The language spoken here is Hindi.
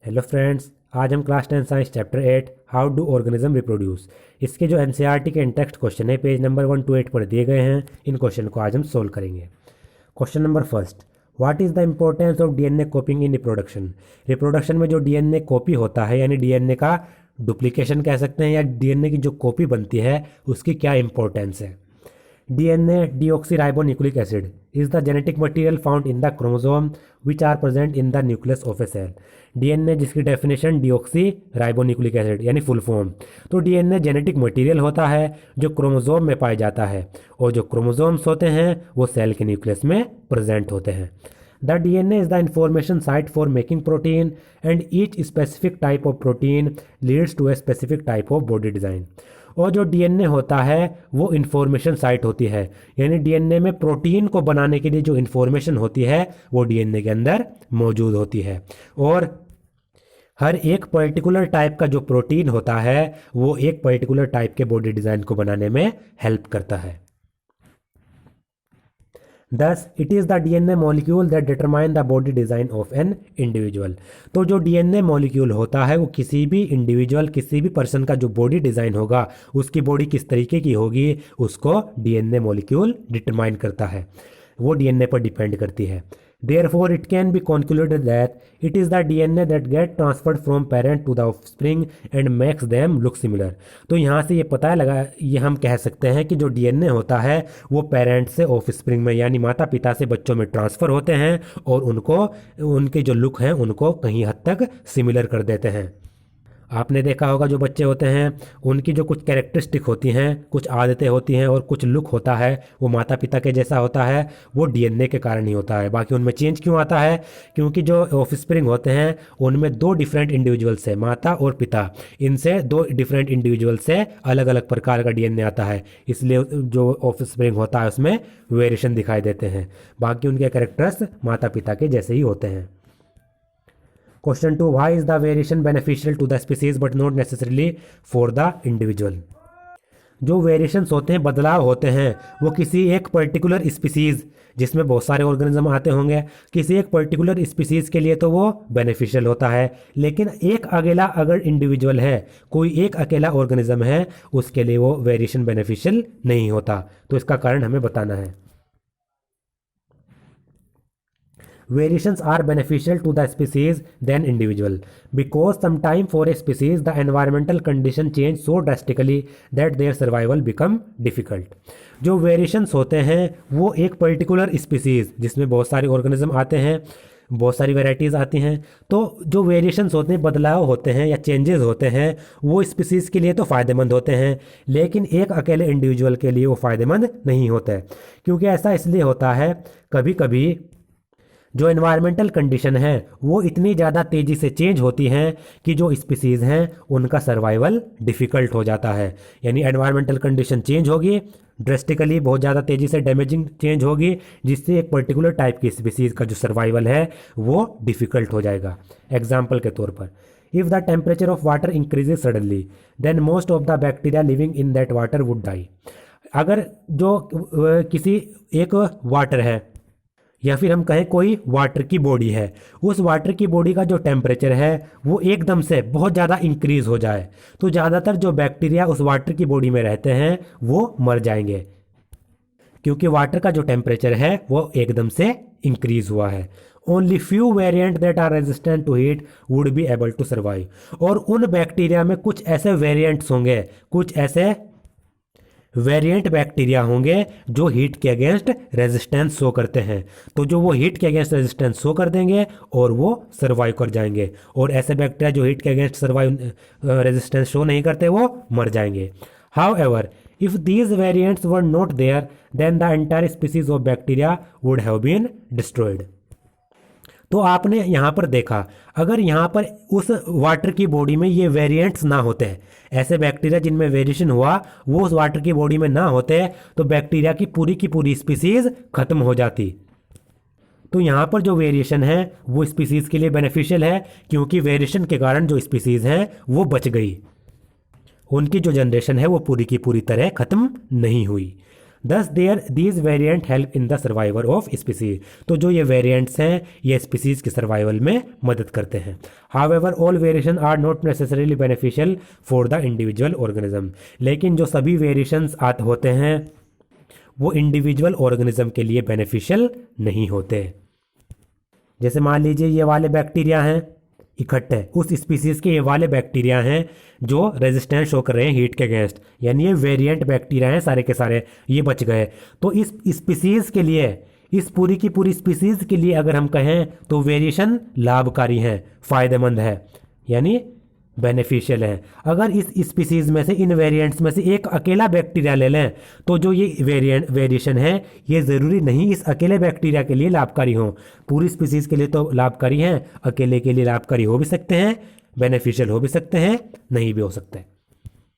हेलो फ्रेंड्स, आज हम class 10 science chapter 8 how do organism reproduce इसके जो एनसीईआरटी के टेक्स्ट क्वेश्चन है पेज नंबर 1 to 8 पर दिए गए हैं। इन क्वेश्चन को आज हम सोल्व करेंगे। Question number first, what is the importance of DNA कॉपिंग in reproduction. Reproduction में जो डीएनए कॉपी होता है यानी डीएनए का डुप्लीकेशन कह सकते हैं या डीएनए की जो कॉपी बनती है उसकी क्या इंपॉर्टेंस है। DNA deoxyribonucleic acid is the genetic material found in the chromosome which are present in the nucleus of a cell। DNA जिसकी डेफिनेशन डीऑक्सी राइबोन्यूक्लिक एसिड यानी फुल फॉर्म। तो DNA जेनेटिक मटेरियल होता है जो क्रोमोसोम में पाया जाता है और जो क्रोमोसोम्स होते हैं वो सेल के न्यूक्लियस में प्रेजेंट होते हैं। The DNA is the information site for making protein and each specific type of protein leads to a specific type of body design। और जो डीएनए होता है वो इन्फॉर्मेशन साइट होती है यानी डीएनए में प्रोटीन को बनाने के लिए जो इन्फॉर्मेशन होती है वो डीएनए के अंदर मौजूद होती है और हर एक पर्टिकुलर टाइप का जो प्रोटीन होता है वो एक पर्टिकुलर टाइप के बॉडी डिज़ाइन को बनाने में हेल्प करता है। Thus, it is the DNA molecule that determine the body design of an individual। तो जो DNA मॉलिक्यूल होता है वो किसी भी इंडिविजुअल किसी भी पर्सन का जो बॉडी डिज़ाइन होगा उसकी बॉडी किस तरीके की होगी उसको DNA मॉलिक्यूल डिटरमाइन करता है, वो DNA पर डिपेंड करती है। Therefore, it can be concluded that it is the DNA that get transferred from parent to the offspring and makes them look similar। तो यहाँ से ये हम कह सकते हैं कि जो DNA होता है वो पेरेंट से ऑफस्प्रिंग में यानी माता पिता से बच्चों में ट्रांसफ़र होते हैं और उनको उनके जो लुक हैं उनको कहीं हद तक सिमिलर कर देते हैं। आपने देखा होगा जो बच्चे होते हैं उनकी जो कुछ कैरेक्टरिस्टिक होती हैं, कुछ आदतें होती हैं और कुछ लुक होता है वो माता पिता के जैसा होता है, वो डीएनए के कारण ही होता है। बाकी उनमें चेंज क्यों आता है? क्योंकि जो ऑफस्प्रिंग होते हैं उनमें दो डिफरेंट इंडिविजुअल्स है, माता और पिता, इनसे दो डिफरेंट इंडिविजुअल से अलग अलग प्रकार का डीएनए आता है, इसलिए जो ऑफस्प्रिंग होता है उसमें वेरिएशन दिखाई देते हैं। बाकी उनके कैरेक्टर्स माता पिता के जैसे ही होते हैं। Question 2, why is the variation beneficial to the species but not necessarily for the individual. जो वेरिएशंस होते हैं, बदलाव होते हैं, वो किसी एक पर्टिकुलर स्पीसीज जिसमें बहुत सारे ऑर्गेनिज्म आते होंगे, किसी एक पर्टिकुलर स्पीसीज के लिए तो वो बेनिफिशियल होता है, लेकिन एक अकेला अगर इंडिविजुअल है, कोई एक अकेला ऑर्गेनिज्म है, उसके लिए वो वेरिएशन बेनिफिशियल नहीं होता। तो इसका कारण हमें बताना है। Variations are beneficial to the species than individual because sometime for a species the environmental condition change so drastically that their survival become difficult। जो वेरिएशंस होते हैं वो एक पर्टिकुलर स्पीसीज जिसमें बहुत सारे ऑर्गेनिज्म आते हैं, बहुत सारी वैरायटीज़ आती हैं, तो जो वेरिएशंस होते हैं, बदलाव होते हैं या चेंजेस होते हैं, वो स्पीसीज़ के लिए तो फ़ायदेमंद होते हैं लेकिन एक अकेले इंडिविजुअल के लिए वो फ़ायदेमंद नहीं होते हैं। क्योंकि ऐसा इसलिए होता है, कभी कभी जो एनवायरमेंटल कंडीशन है वो इतनी ज़्यादा तेज़ी से चेंज होती हैं कि जो स्पीसीज़ हैं उनका सर्वाइवल डिफ़िकल्ट हो जाता है। यानी एनवायरमेंटल कंडीशन चेंज होगी ड्रेस्टिकली, बहुत ज़्यादा तेज़ी से डैमेजिंग चेंज होगी जिससे एक पर्टिकुलर टाइप की स्पीसीज़ का जो सर्वाइवल है वो डिफ़िकल्ट हो जाएगा। एग्जाम्पल के तौर पर, if the temperature of water increases suddenly then most of the bacteria living in that water would die. अगर जो किसी एक वाटर है या फिर हम कहें कोई वाटर की बॉडी है, उस वाटर की बॉडी का जो टेम्परेचर है वो एकदम से बहुत ज़्यादा इंक्रीज़ हो जाए तो ज़्यादातर जो बैक्टीरिया उस वाटर की बॉडी में रहते हैं वो मर जाएंगे, क्योंकि वाटर का जो टेम्परेचर है वो एकदम से इंक्रीज़ हुआ है। Only few variant that are resistant to heat would be able to survive. और उन बैक्टीरिया में कुछ ऐसे वेरिएंट्स होंगे, कुछ ऐसे वेरिएंट बैक्टीरिया होंगे जो हीट के अगेंस्ट रेजिस्टेंस शो करते हैं, तो जो वो हीट के अगेंस्ट रेजिस्टेंस शो कर देंगे और वो सर्वाइव कर जाएंगे, और ऐसे बैक्टीरिया जो हीट के अगेंस्ट सर्वाइव रेजिस्टेंस शो नहीं करते वो मर जाएंगे। However if these variants were not there then the entire species of bacteria would have been destroyed. तो आपने यहाँ पर देखा, अगर यहाँ पर उस वाटर की बॉडी में ये वेरिएंट्स ना होते हैं, ऐसे बैक्टीरिया जिनमें वेरिएशन हुआ वो उस वाटर की बॉडी में ना होते, तो बैक्टीरिया की पूरी स्पीसीज खत्म हो जाती। तो यहाँ पर जो वेरिएशन है वो स्पीसीज के लिए बेनिफिशियल है, क्योंकि वेरिएशन के कारण जो स्पीसीज हैं वो बच गई, उनकी जो जनरेशन है वो पूरी की पूरी तरह खत्म नहीं हुई। दस these variant help in the survival of species. तो जो ये वेरिएंट्स हैं ये स्पीसीज के सर्वाइवल में मदद करते हैं। However all variation are not necessarily beneficial for the individual organism. लेकिन जो सभी वेरिएशंस होते हैं वो इंडिविजुअल ऑर्गेनिज्म के लिए बेनिफिशियल नहीं होते। जैसे मान लीजिए ये वाले बैक्टीरिया हैं इकट्ठे, उस स्पीसीज के ये वाले बैक्टीरिया हैं जो रेजिस्टेंस शो कर रहे हैं हीट के अगेंस्ट, यानी ये वेरिएंट बैक्टीरिया हैं सारे के सारे, ये बच गए। तो इस स्पीसीज के लिए, इस पूरी की पूरी स्पीसीज के लिए अगर हम कहें तो वेरिएशन लाभकारी है, फायदेमंद है, यानी बेनिफिशियल है। अगर इस स्पीसीज में से, इन वेरिएंट्स में से एक अकेला बैक्टीरिया ले लें तो जो ये वेरिएशन है ये ज़रूरी नहीं इस अकेले बैक्टीरिया के लिए लाभकारी हो। पूरी स्पीसीज के लिए तो लाभकारी हैं, अकेले के लिए लाभकारी हो भी सकते हैं, बेनिफिशियल हो भी सकते हैं, नहीं भी हो सकते।